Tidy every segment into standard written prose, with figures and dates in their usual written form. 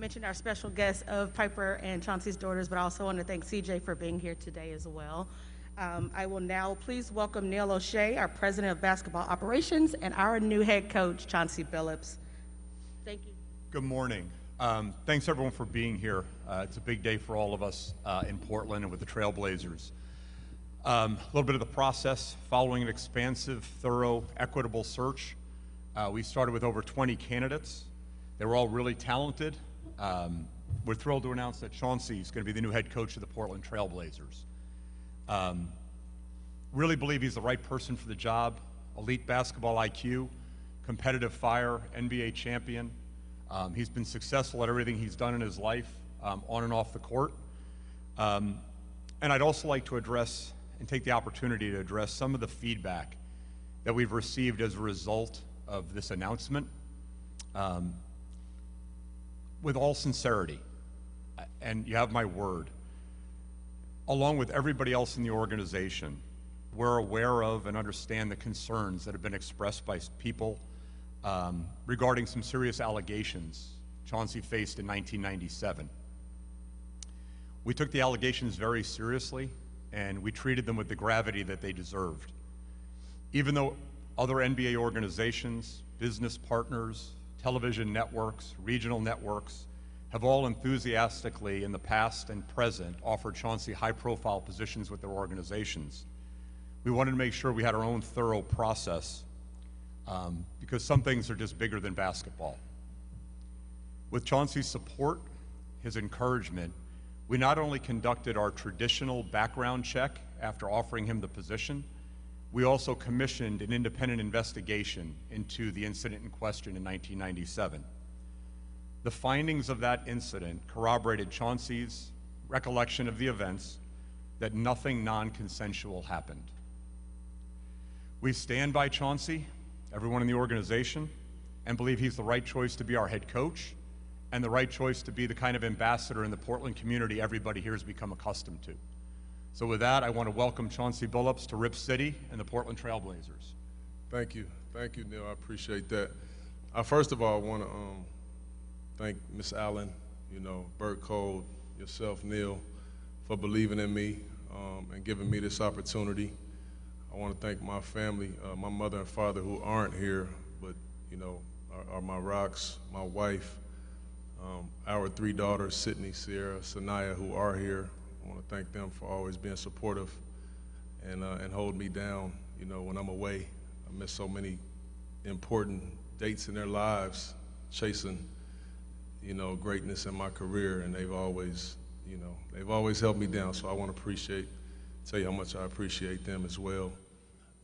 mentioned our special guests of Piper and Chauncey's daughters, but I also want to thank CJ for being here today as well. I will now please welcome Neil O'Shea, our President of Basketball Operations, and our new head coach, Chauncey Billups. Thank you. Good morning. Thanks everyone for being here. It's a big day for all of us in Portland and with the Trailblazers. A little bit of the process. Following an expansive, thorough, equitable search, we started with over 20 candidates. They were all really talented. We're thrilled to announce that Chauncey is going to be the new head coach of the Portland Trailblazers. Really believe he's the right person for the job. Elite basketball IQ, competitive fire, NBA champion. He's been successful at everything he's done in his life, on and off the court. And I'd also like to address and take the opportunity to address some of the feedback that we've received as a result of this announcement. With all sincerity, and you have my word, along with everybody else in the organization, we're aware of and understand the concerns that have been expressed by people regarding some serious allegations Chauncey faced in 1997. We took the allegations very seriously, and we treated them with the gravity that they deserved. Even though other NBA organizations, business partners, television networks, regional networks have all enthusiastically in the past and present offered Chauncey high-profile positions with their organizations, we wanted to make sure we had our own thorough process because some things are just bigger than basketball. With Chauncey's support, his encouragement, we not only conducted our traditional background check after offering him the position, we also commissioned an independent investigation into the incident in question in 1997. The findings of that incident corroborated Chauncey's recollection of the events, that nothing non-consensual happened. We stand by Chauncey, everyone in the organization, and believe he's the right choice to be our head coach and the right choice to be the kind of ambassador in the Portland community everybody here has become accustomed to. So with that, I want to welcome Chauncey Billups to Rip City and the Portland Trailblazers. Thank you, Neil. I appreciate that. First of all, I want to thank Ms. Allen, Bert Cole, yourself, Neil, for believing in me and giving me this opportunity. I want to thank my family, my mother and father who aren't here, but are my rocks, my wife, our 3 daughters, Sydney, Sierra, Sanaya, who are here. I want to thank them for always being supportive and holding me down, when I'm away. I miss so many important dates in their lives, chasing, greatness in my career, and they've always held me down. So I want to tell you how much I appreciate them as well.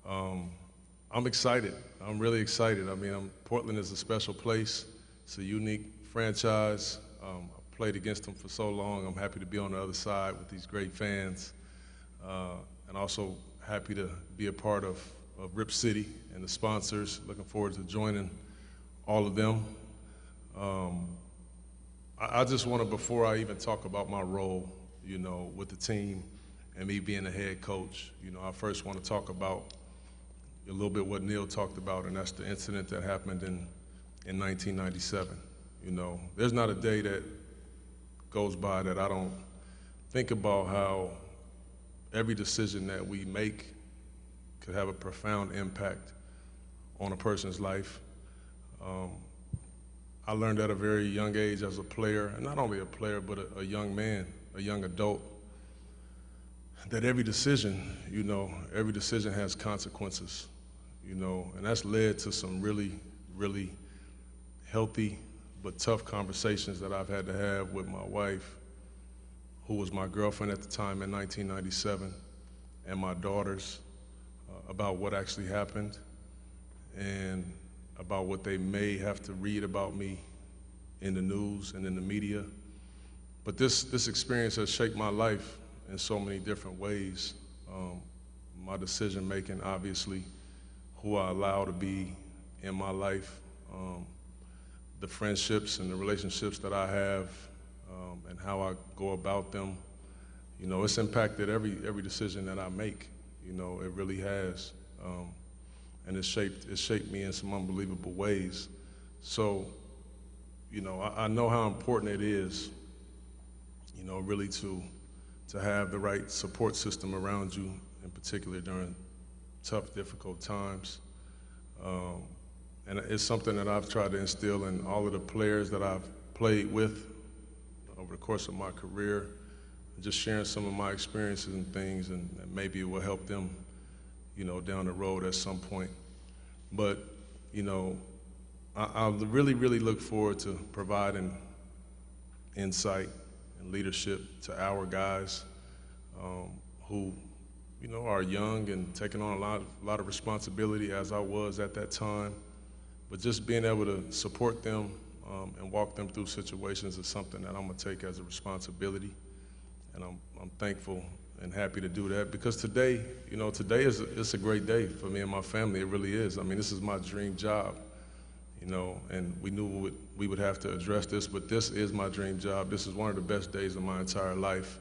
I'm excited. I'm really excited. I mean, Portland is a special place. It's a unique franchise. I played against them for so long. I'm happy to be on the other side with these great fans, and also happy to be a part of Rip City and the sponsors. Looking forward to joining all of them. I just want to, before I even talk about my role, with the team and me being a head coach, I first want to talk about a little bit what Neil talked about, and that's the incident that happened in 1997. There's not a day that goes by that I don't think about how every decision that we make could have a profound impact on a person's life. I learned at a very young age as a player, and not only a player, but a young man, a young adult, that every decision has consequences, and that's led to some really, really healthy but tough conversations that I've had to have with my wife, who was my girlfriend at the time in 1997, and my daughters about what actually happened and about what they may have to read about me in the news and in the media. But this experience has shaped my life in so many different ways. My decision making, obviously, who I allow to be in my life, the friendships and the relationships that I have, and how I go about them. It's impacted every decision that I make. It really has, and it shaped me in some unbelievable ways. So, you know, I know how important it is, you know, really to have the right support system around you, in particular during tough, difficult times. And it's something that I've tried to instill in all of the players that I've played with over the course of my career, just sharing some of my experiences and things, and maybe it will help them, you know, down the road at some point. But, you know, I really, really look forward to providing insight and leadership to our guys who, you know, are young and taking on a lot of responsibility, as I was at that time. But just being able to support them and walk them through situations is something that I'm gonna take as a responsibility. And I'm thankful and happy to do that, because today, you know, it's a great day for me and my family. It really is. I mean, this is my dream job, you know, and we knew we would have to address this, but this is my dream job. This is one of the best days of my entire life.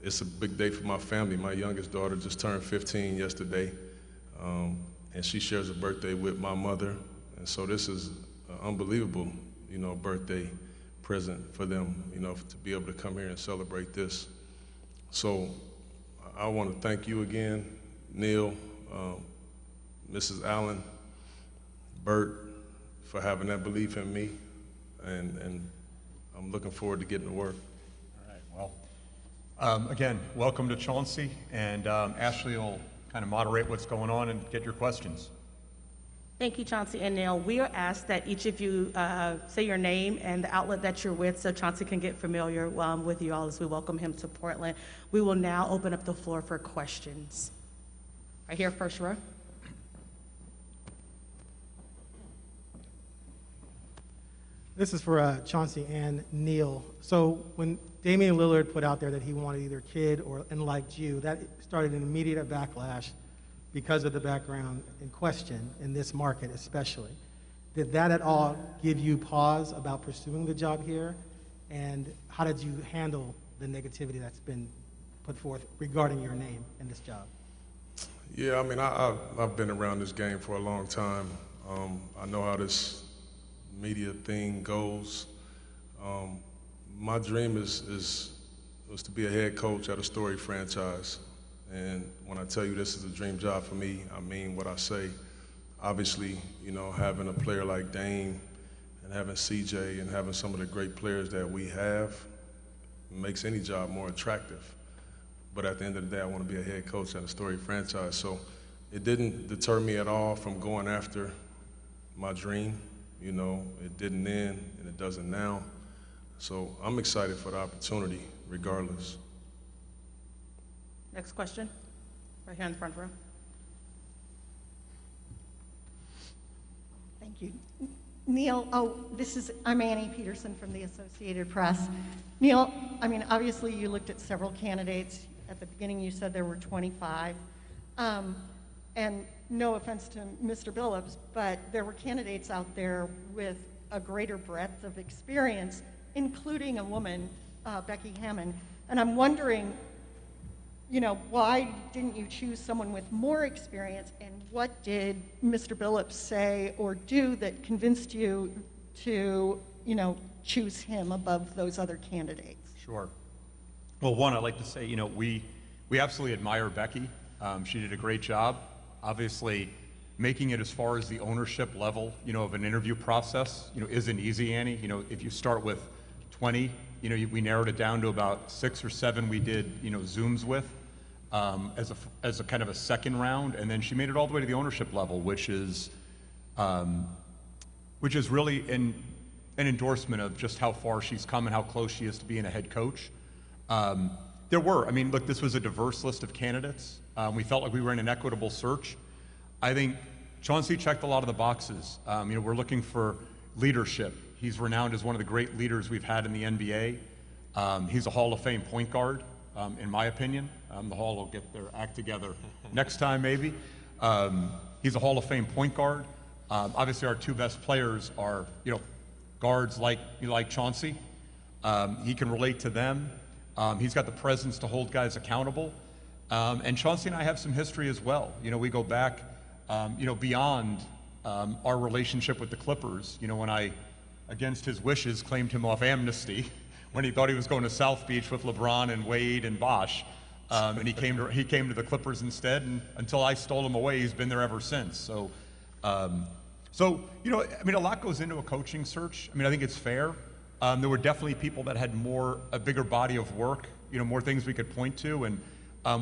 It's a big day for my family. My youngest daughter just turned 15 yesterday, and she shares a birthday with my mother. And so this is an unbelievable, you know, birthday present for them, you know, to be able to come here and celebrate this. So I want to thank you again, Neil, Mrs. Allen, Bert, for having that belief in me, and I'm looking forward to getting to work. All right, well, again, welcome to Chauncey, and Ashley will kind of moderate what's going on and get your questions. Thank you, Chauncey and Neil. We are asked that each of you say your name and the outlet that you're with so Chauncey can get familiar with you all as we welcome him to Portland. We will now open up the floor for questions. Right here, first row. This is for Chauncey and Neil. So when Damian Lillard put out there that he wanted either Kid and liked you, that started an immediate backlash because of the background in question in this market especially. Did that at all give you pause about pursuing the job here? And how did you handle the negativity that's been put forth regarding your name in this job? Yeah, I mean, I've been around this game for a long time. I know how this media thing goes. My dream was to be a head coach at a storied franchise. And when I tell you this is a dream job for me, I mean what I say. Obviously, you know, having a player like Dame and having CJ and having some of the great players that we have makes any job more attractive. But at the end of the day, I want to be a head coach at a storied franchise. So it didn't deter me at all from going after my dream. You know, it didn't then and it doesn't now. So I'm excited for the opportunity regardless. Next question, right here in the front row. Thank you. Neil, I'm Annie Peterson from the Associated Press. Neil, I mean, obviously you looked at several candidates. At the beginning you said there were 25. And no offense to Mr. Billups, but there were candidates out there with a greater breadth of experience, including a woman, Becky Hammon. And I'm wondering, you know, why didn't you choose someone with more experience, and what did Mr. Billups say or do that convinced you to, you know, choose him above those other candidates? Sure. Well, one, I'd like to say, you know, we absolutely admire Becky. She did a great job. Obviously, making it as far as the ownership level, you know, of an interview process, you know, isn't easy, Annie. You know, if you start with 20, you know, we narrowed it down to about 6 or 7 we did, you know, Zooms with as a kind of a second round, and then she made it all the way to the ownership level, which is really an endorsement of just how far she's come and how close she is to being a head coach. I mean, look, this was a diverse list of candidates. We felt like we were in an equitable search. I think Chauncey checked a lot of the boxes. You know, we're looking for leadership. He's renowned as one of the great leaders we've had in the NBA. He's a Hall of Fame point guard, in my opinion. The Hall will get their act together next time, maybe. He's a Hall of Fame point guard. Obviously, our 2 best players are, you know, guards like Chauncey. He can relate to them. He's got the presence to hold guys accountable. And Chauncey and I have some history as well. You know, we go back, you know, beyond our relationship with the Clippers. You know, when I against his wishes, claimed him off amnesty when he thought he was going to South Beach with LeBron and Wade and Bosh. And he came to the Clippers instead, and until I stole him away, he's been there ever since. So, you know, I mean, a lot goes into a coaching search. I mean, I think it's fair. There were definitely people that had a bigger body of work, you know, more things we could point to, and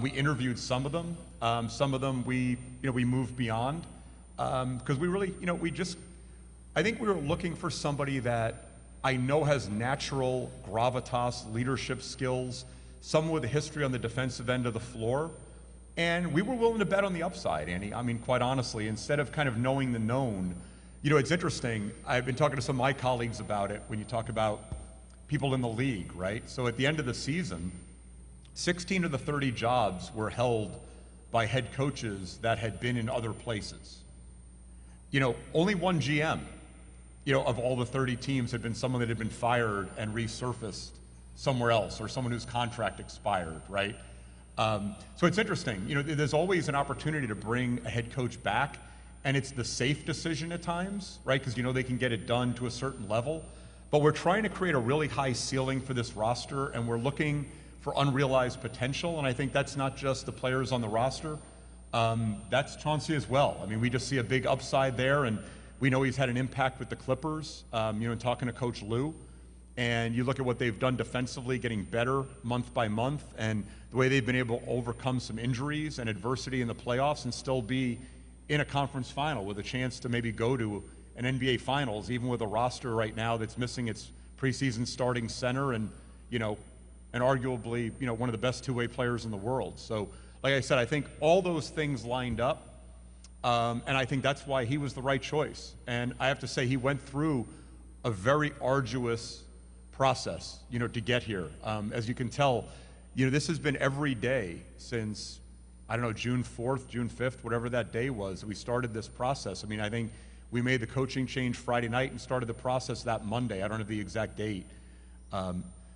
we interviewed some of them. Some of them we moved beyond because we really, you know, I think we were looking for somebody that I know has natural gravitas, leadership skills, someone with a history on the defensive end of the floor. And we were willing to bet on the upside, Annie. I mean, quite honestly, instead of kind of knowing the known. You know, it's interesting. I've been talking to some of my colleagues about it when you talk about people in the league, right? So at the end of the season, 16 of the 30 jobs were held by head coaches that had been in other places. You know, only one GM, you know, of all the 30 teams had been someone that had been fired and resurfaced somewhere else, or someone whose contract expired, right? So it's interesting. You know, there's always an opportunity to bring a head coach back, and it's the safe decision at times, right? Because you know they can get it done to a certain level. But we're trying to create a really high ceiling for this roster, and we're looking for unrealized potential, and I think that's not just the players on the roster. That's Chauncey as well. I mean, we just see a big upside there, and we know he's had an impact with the Clippers, you know, in talking to Coach Lou. And you look at what they've done defensively, getting better month by month, and the way they've been able to overcome some injuries and adversity in the playoffs and still be in a conference final with a chance to maybe go to an NBA Finals, even with a roster right now that's missing its preseason starting center and, you know, and arguably, you know, one of the best two-way players in the world. So, like I said, I think all those things lined up, and I think that's why he was the right choice. And I have to say, he went through a very arduous process, you know, to get here. As you can tell, you know, this has been every day since, I don't know, June 4th, June 5th, whatever that day was, we started this process. I mean, I think we made the coaching change Friday night and started the process that Monday. I don't have the exact date.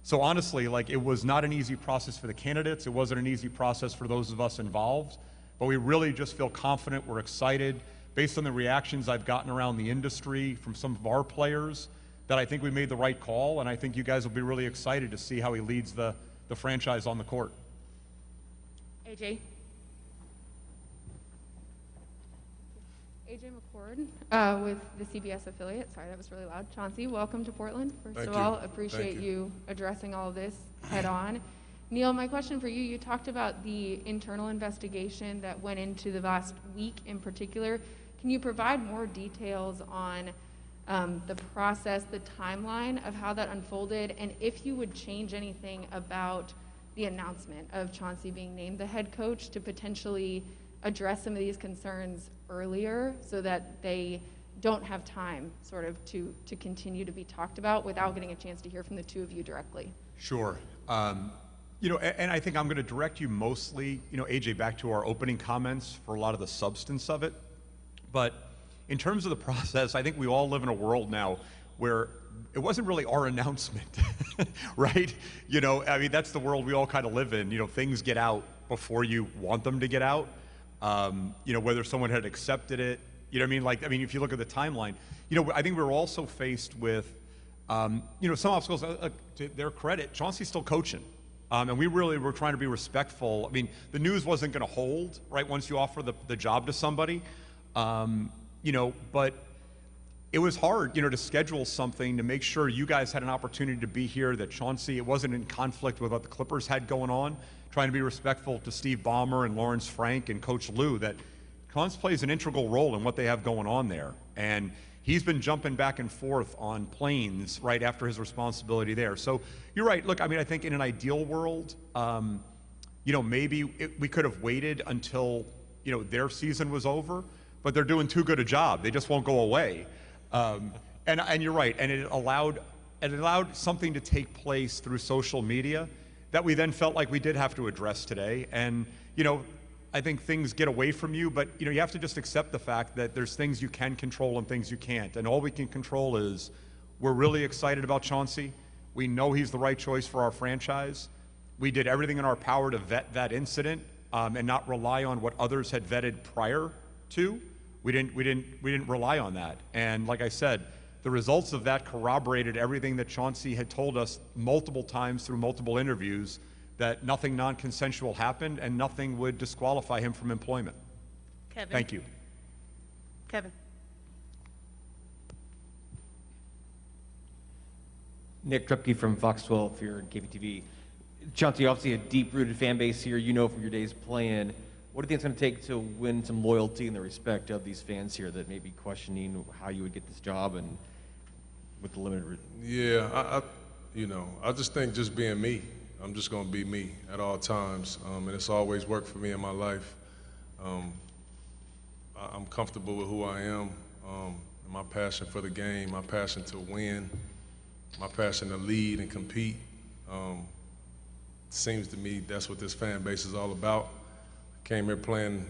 So honestly, like, it was not an easy process for the candidates. It wasn't an easy process for those of us involved, but we really just feel confident. We're excited based on the reactions I've gotten around the industry from some of our players, that I think we made the right call, and I think you guys will be really excited to see how he leads the franchise on the court. AJ. AJ McCord with the CBS affiliate. Sorry, that was really loud. Chauncey, welcome to Portland. First of all, appreciate you addressing all of this head on. Neil, my question for you, you talked about the internal investigation that went into the last week in particular. Can you provide more details on the process, the timeline of how that unfolded, and if you would change anything about the announcement of Chauncey being named the head coach to potentially address some of these concerns earlier so that they don't have time sort of to continue to be talked about without getting a chance to hear from the two of you directly? Sure. You know, and I think I'm going to direct you mostly, you know, AJ, back to our opening comments for a lot of the substance of it. But in terms of the process, I think we all live in a world now where it wasn't really our announcement, right? You know, I mean, that's the world we all kind of live in. You know, things get out before you want them to get out. You know, whether someone had accepted it, you know what I mean? Like, I mean, if you look at the timeline, you know, I think we were also faced with, you know, some obstacles. To their credit, Chauncey's still coaching. And we really were trying to be respectful. I mean, the news wasn't going to hold, right, once you offer the job to somebody. You know, but it was hard, you know, to schedule something to make sure you guys had an opportunity to be here, that Chauncey, it wasn't in conflict with what the Clippers had going on, trying to be respectful to Steve Ballmer and Lawrence Frank and Coach Lou, that Chauncey plays an integral role in what they have going on there. And he's been jumping back and forth on planes right after his responsibility there. So you're right. Look, I mean, I think in an ideal world, you know, maybe we could have waited until, you know, their season was over, but they're doing too good a job. They just won't go away. And you're right. And it allowed something to take place through social media that we then felt like we did have to address today. And, you know, I think things get away from you, but, you know, you have to just accept the fact that there's things you can control and things you can't. And all we can control is we're really excited about Chauncey. We know he's the right choice for our franchise. We did everything in our power to vet that incident and not rely on what others had vetted prior to. We didn't rely on that. And like I said, The results of that corroborated everything that Chauncey had told us multiple times through multiple interviews, that nothing non-consensual happened and nothing would disqualify him from employment. Kevin. Thank you. Kevin. Nick Trupke from Fox 12 here in KBTV. Chauncey, obviously a deep-rooted fan base here. You know from your days playing. What do you think it's going to take to win some loyalty and the respect of these fans here that may be questioning how you would get this job and with the limited? Yeah, I just think just being me. I'm just going to be me at all times, and it's always worked for me in my life. I'm comfortable with who I am, and my passion for the game, my passion to win, my passion to lead and compete. Seems to me that's what this fan base is all about. I came here playing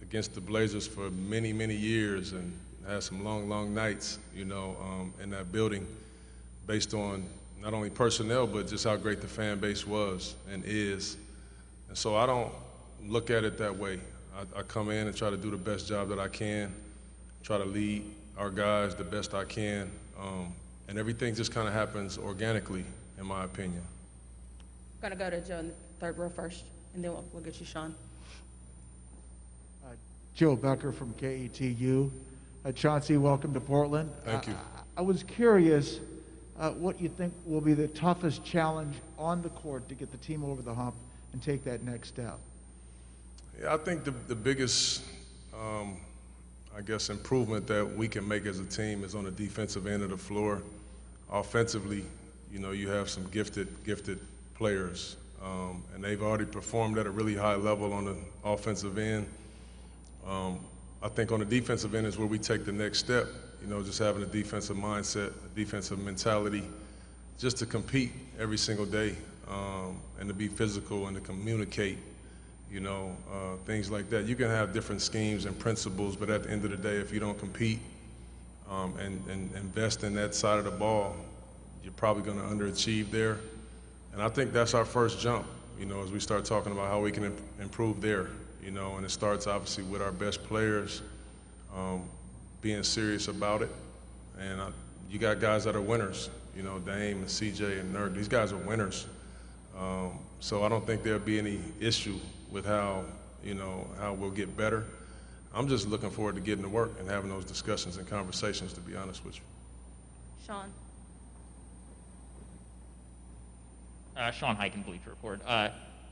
against the Blazers for many, many years and had some long, long nights, in that building based on not only personnel, but just how great the fan base was and is. And so I don't look at it that way. I come in and try to do the best job that I can, try to lead our guys the best I can, and everything just kind of happens organically, in my opinion. I'm going to go to Joe in the third row first, and then we'll get you, Sean. Joe Becker from KETU. Chauncey, welcome to Portland. Thank you. I was curious what you think will be the toughest challenge on the court to get the team over the hump and take that next step. Yeah, I think the biggest, improvement that we can make as a team is on the defensive end of the floor. Offensively, you have some gifted players, and they've already performed at a really high level on the offensive end. I think on the defensive end is where we take the next step, just having a defensive mindset, a defensive mentality, just to compete every single day, and to be physical and to communicate, things like that. You can have different schemes and principles, but at the end of the day, if you don't compete and invest in that side of the ball, you're probably going to underachieve there. And I think that's our first jump, as we start talking about how we can improve there, and it starts obviously with our best players being serious about it. And you got guys that are winners, Dame and CJ and Nurk. These guys are winners. So I don't think there'll be any issue with how we'll get better. I'm just looking forward to getting to work and having those discussions and conversations, to be honest with you. Sean. Sean Hyken, Bleacher Report.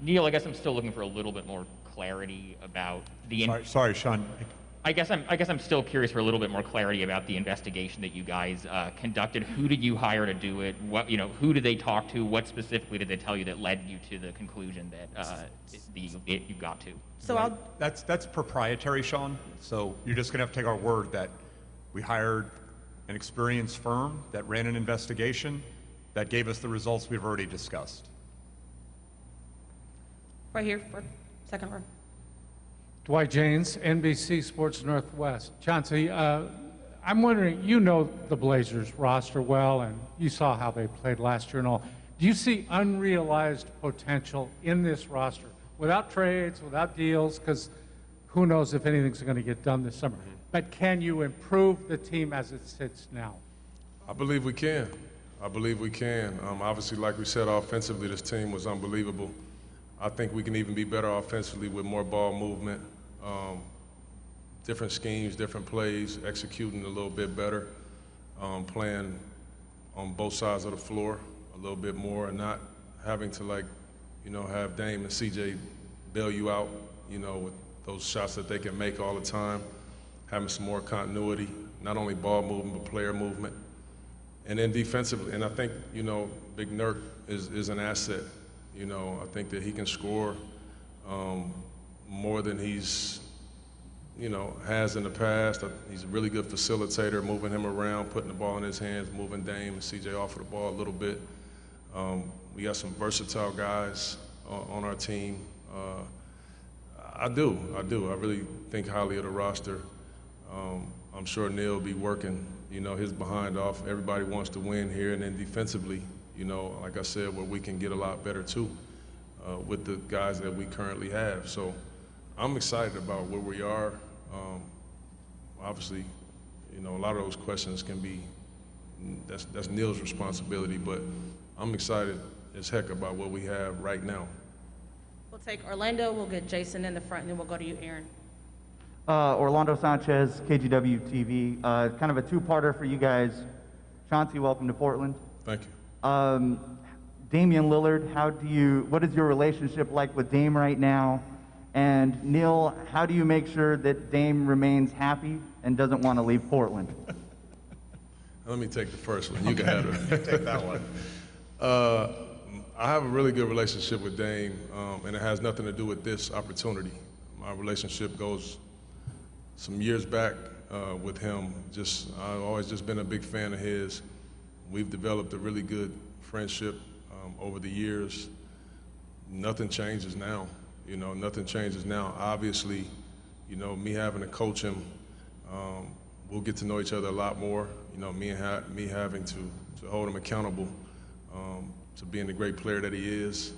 Neil, I guess I'm still looking for a little bit more clarity about the. Sorry, Sean. I guess I'm still curious for a little bit more clarity about the investigation that you guys conducted. Who did you hire to do it? What who did they talk to? What specifically did they tell you that led you to the conclusion that you got to? So That's proprietary, Sean. So you're just going to have to take our word that we hired an experienced firm that ran an investigation that gave us the results we've already discussed. right here, for second row. Dwight James, NBC Sports Northwest. Chauncey, I'm wondering, you know the Blazers roster well, and you saw how they played last year and all. Do you see unrealized potential in this roster without trades, without deals, because who knows if anything's going to get done this summer? But can you improve the team as it sits now? I believe we can. I believe we can. Obviously, like we said, offensively, this team was unbelievable. I think we can even be better offensively with more ball movement, different schemes, different plays, executing a little bit better, playing on both sides of the floor a little bit more, and not having to, like, have Dame and CJ bail you out, with those shots that they can make all the time, having some more continuity, not only ball movement, but player movement. And then defensively, and I think, Big Nurk is an asset. I think that he can score more than he's, has in the past. He's a really good facilitator, moving him around, putting the ball in his hands, moving Dame and CJ off of the ball a little bit. We got some versatile guys on our team. I do. I really think highly of the roster. I'm sure Neil will be working, his behind off. Everybody wants to win here, and then defensively, like I said, where we can get a lot better too with the guys that we currently have. So I'm excited about where we are. Obviously, a lot of those questions can be, that's Neil's responsibility. But I'm excited as heck about what we have right now. We'll take Orlando, we'll get Jason in the front, and then we'll go to you, Aaron. Orlando Sanchez, KGW TV. Kind of a two-parter for you guys. Chauncey, welcome to Portland. Thank you. Damian Lillard, what is your relationship like with Dame right now? And Neil, how do you make sure that Dame remains happy and doesn't want to leave Portland? Let me take the first one. You can have it. Take that one. I have a really good relationship with Dame, and it has nothing to do with this opportunity. My relationship goes some years back with him. I've always just been a big fan of his. We've developed a really good friendship over the years. Nothing changes now. Nothing changes now. Obviously, me having to coach him, we'll get to know each other a lot more. Me having to hold him accountable to being the great player that he is.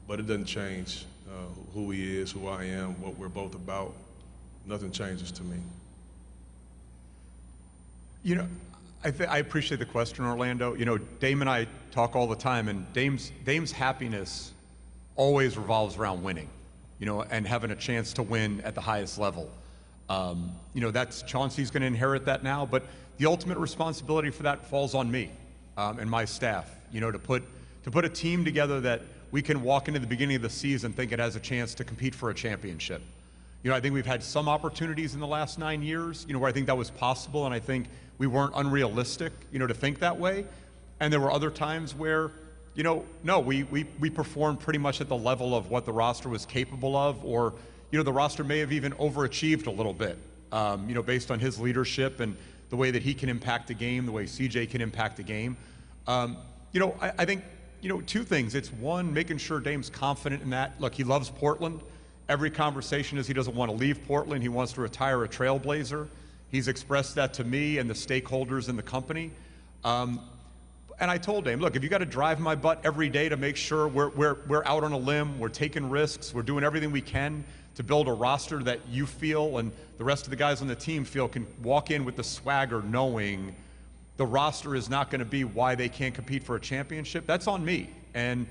But it doesn't change who he is, who I am, what we're both about. Nothing changes to me. I appreciate the question, Orlando. Dame and I talk all the time, and Dame's happiness always revolves around winning, and having a chance to win at the highest level. That's Chauncey's going to inherit that now, but the ultimate responsibility for that falls on me and my staff. To put a team together that we can walk into the beginning of the season think it has a chance to compete for a championship. I think we've had some opportunities in the last 9 years, where I think that was possible, and I think we weren't unrealistic, to think that way. And there were other times where, no, we performed pretty much at the level of what the roster was capable of, or, the roster may have even overachieved a little bit, based on his leadership and the way that he can impact the game, the way CJ can impact the game. I think, two things. It's one, making sure Dame's confident in that. Look, he loves Portland. Every conversation is he doesn't want to leave Portland. He wants to retire a Trailblazer. He's expressed that to me and the stakeholders in the company. And I told Dame, look, if you got to drive my butt every day to make sure we're out on a limb, we're taking risks, we're doing everything we can to build a roster that you feel and the rest of the guys on the team feel can walk in with the swagger knowing the roster is not going to be why they can't compete for a championship, that's on me. And,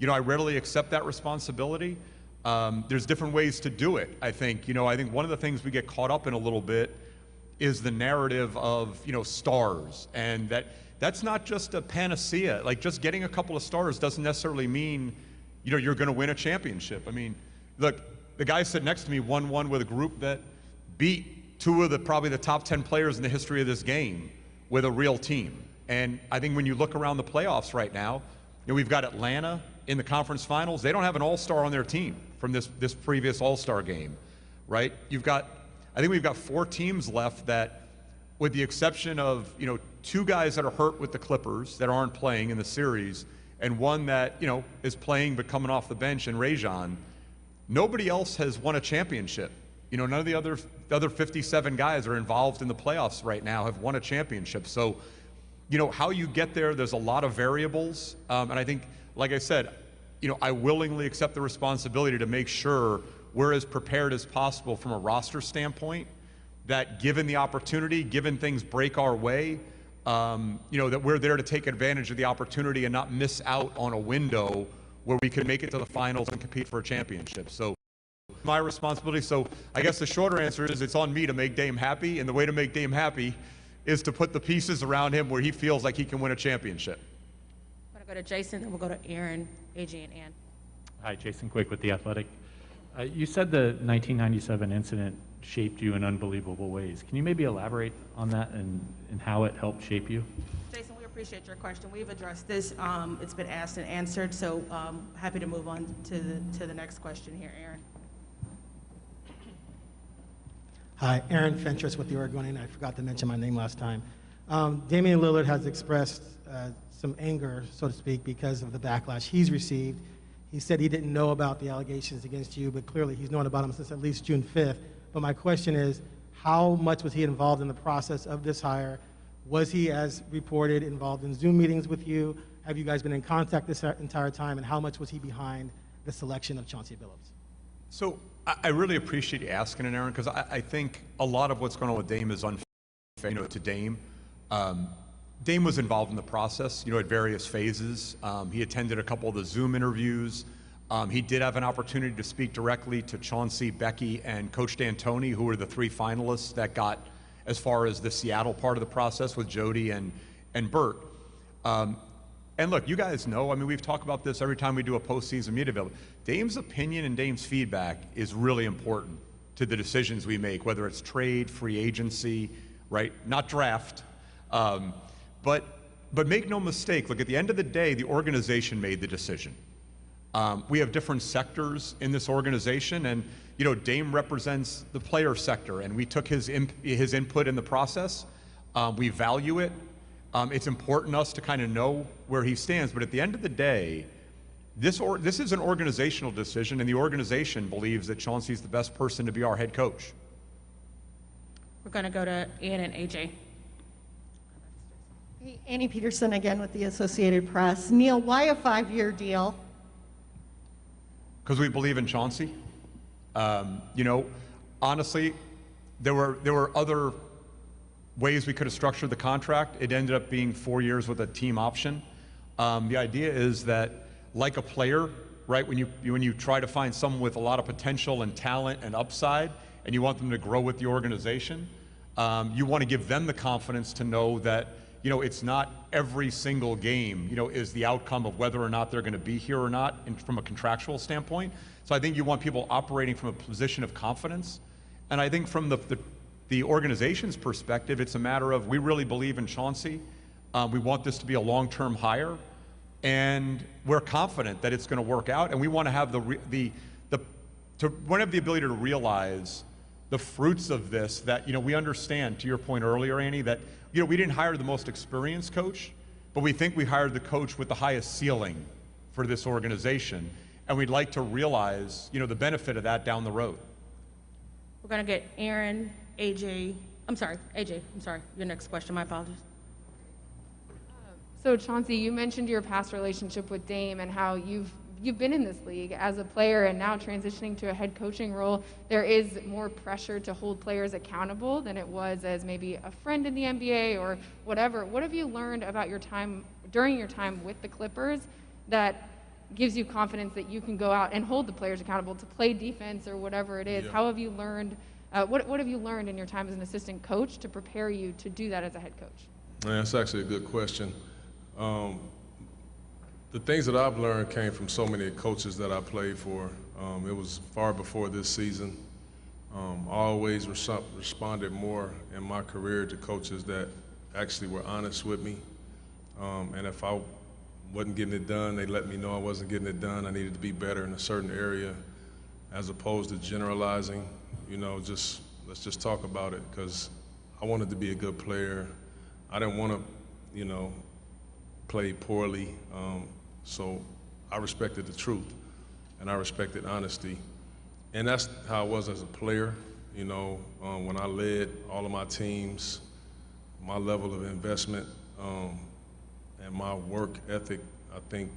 I readily accept that responsibility. There's different ways to do it, I think. I think one of the things we get caught up in a little bit is the narrative of, stars, and that's not just a panacea. Like, just getting a couple of stars doesn't necessarily mean, you're going to win a championship. I mean, look, the guy sitting next to me won one with a group that beat two of probably the top 10 players in the history of this game with a real team. And I think when you look around the playoffs right now, we've got Atlanta in the conference finals. They don't have an all-star on their team from this previous all-star game, right? I think we've got 4 teams left that, with the exception of, 2 guys that are hurt with the Clippers that aren't playing in the series, and one that, is playing but coming off the bench in Rajon, nobody else has won a championship. None of the other 57 guys are involved in the playoffs right now have won a championship. So, how you get there, there's a lot of variables. And I think, like I said, I willingly accept the responsibility to make sure we're as prepared as possible from a roster standpoint, that given the opportunity, given things break our way, that we're there to take advantage of the opportunity and not miss out on a window where we can make it to the finals and compete for a championship. So my responsibility. So I guess the shorter answer is it's on me to make Dame happy, and the way to make Dame happy is to put the pieces around him where he feels like he can win a championship. I'm going to go to Jason, then we'll go to Aaron, AJ, and Ann. Hi, Jason Quick with The Athletic. You said the 1997 incident shaped you in unbelievable ways. Can you maybe elaborate on that and how it helped shape you? Jason, we appreciate your question. We've addressed this. It's been asked and answered, so happy to move on to the next question here, Aaron. Hi, Aaron Fentress with the Oregonian. I forgot to mention my name last time. Damian Lillard has expressed some anger, so to speak, because of the backlash he's received. He said he didn't know about the allegations against you, but clearly he's known about them since at least June 5th. But my question is, how much was he involved in the process of this hire? Was he, as reported, involved in Zoom meetings with you? Have you guys been in contact this entire time? And how much was he behind the selection of Chauncey Billups? So I really appreciate you asking it, Aaron, because I think a lot of what's going on with Dame is unfair, to Dame. Dame was involved in the process, at various phases. He attended a couple of the Zoom interviews. He did have an opportunity to speak directly to Chauncey, Becky, and Coach D'Antoni, who were the 3 finalists that got as far as the Seattle part of the process with Jody and Bert. And look, you guys know, we've talked about this every time we do a postseason media available. Dame's opinion and Dame's feedback is really important to the decisions we make, whether it's trade, free agency, right? Not draft. But make no mistake, look, at the end of the day, the organization made the decision. We have different sectors in this organization, and Dame represents the player sector, and we took his input in the process. We value it. It's important to us to kind of know where he stands, but at the end of the day, this is an organizational decision, and the organization believes that Chauncey's the best person to be our head coach. We're going to go to Ann and AJ. Hey, Annie Peterson again with the Associated Press. Neil, why a 5-year deal? Because we believe in Chauncey. Honestly, there were other ways we could have structured the contract. It ended up being 4 years with a team option. The idea is that, like a player, right, when you try to find someone with a lot of potential and talent and upside, and you want them to grow with the organization, you want to give them the confidence to know that it's not every single game, is the outcome of whether or not they're going to be here or not from a contractual standpoint. So I think you want people operating from a position of confidence. And I think from the organization's perspective, it's a matter of, we really believe in Chauncey. We want this to be a long-term hire, and we're confident that it's going to work out. And we want to have the ability to realize the fruits of this, that we understand, to your point earlier, Annie, that we didn't hire the most experienced coach, but we think we hired the coach with the highest ceiling for this organization, and we'd like to realize the benefit of that down the road. We're going to get Aaron, AJ. I'm sorry, your next question. My apologies. So Chauncey, you mentioned your past relationship with Dame and how you've been in this league as a player and now transitioning to a head coaching role. There is more pressure to hold players accountable than it was as maybe a friend in the NBA or whatever. What have you learned about during your time with the Clippers that gives you confidence that you can go out and hold the players accountable to play defense or whatever it is? Yeah. How have you learned, what have you learned in your time as an assistant coach to prepare you to do that as a head coach? Yeah, that's actually a good question. The things that I've learned came from so many coaches that I played for. It was far before this season. I always responded more in my career to coaches that actually were honest with me. And if I wasn't getting it done, they let me know I wasn't getting it done. I needed to be better in a certain area, as opposed to generalizing. Let's just talk about it, because I wanted to be a good player. I didn't want to, play poorly. So I respected the truth, and I respected honesty. And that's how I was as a player. When I led all of my teams, my level of investment and my work ethic, I think,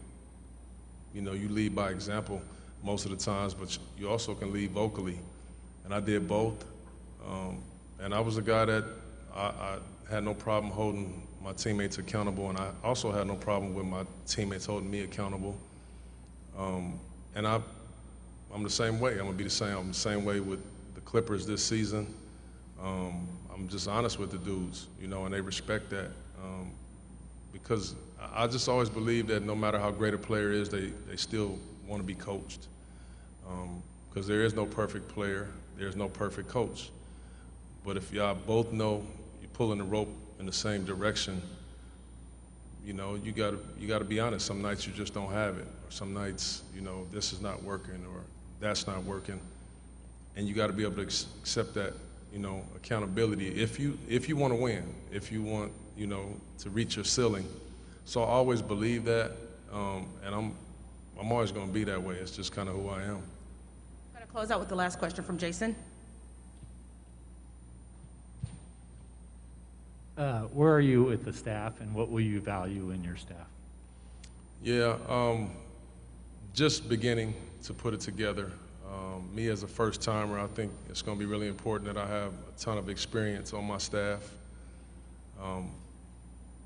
you lead by example most of the times, but you also can lead vocally. And I did both. And I was a guy that I had no problem holding my teammates accountable, and I also had no problem with my teammates holding me accountable. And I'm the same way. I'm the same way with the Clippers this season. I'm just honest with the dudes, and they respect that. Because I just always believe that no matter how great a player is, they still want to be coached. Because there is no perfect player, there's no perfect coach. But if y'all both know you're pulling the rope in the same direction, you gotta be honest. Some nights you just don't have it, or some nights, this is not working, or that's not working, and you got to be able to accept that, accountability. If you want to win, if you want, to reach your ceiling. So I always believe that, and I'm always going to be that way. It's just kind of who I am. I'm going to close out with the last question from Jason. Where are you with the staff, and what will you value in your staff? Yeah, just beginning to put it together. Me as a first-timer, I think it's going to be really important that I have a ton of experience on my staff.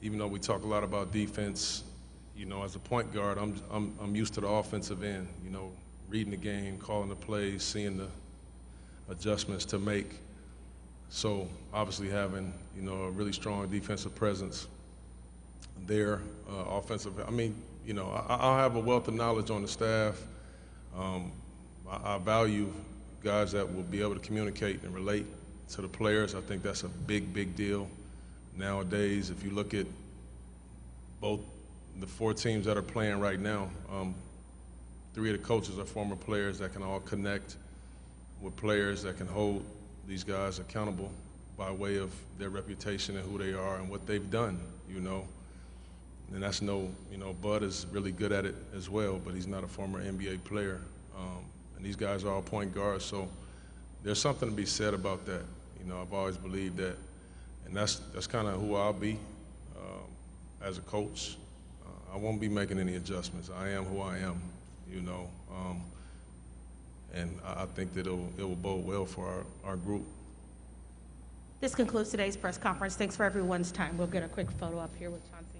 even though we talk a lot about defense, you know, as a point guard, I'm used to the offensive end, you know, reading the game, calling the plays, seeing the adjustments to make. So obviously having, you know, a really strong defensive presence there, offensive, I mean, you know, I'll have a wealth of knowledge on the staff. I value guys that will be able to communicate and relate to the players. I think that's a big, big deal. Nowadays, if you look at both the 4 teams that are playing right now, 3 of the coaches are former players that can all connect with players that can hold these guys accountable by way of their reputation and who they are and what they've done, you know. And that's you know, Bud is really good at it as well, but he's not a former NBA player. And these guys are all point guards, so there's something to be said about that. You know, I've always believed that, and that's kind of who I'll be as a coach. I won't be making any adjustments. I am who I am, you know, and I think that it will bode well for our group. This concludes today's press conference. Thanks for everyone's time. We'll get a quick photo up here with Chauncey.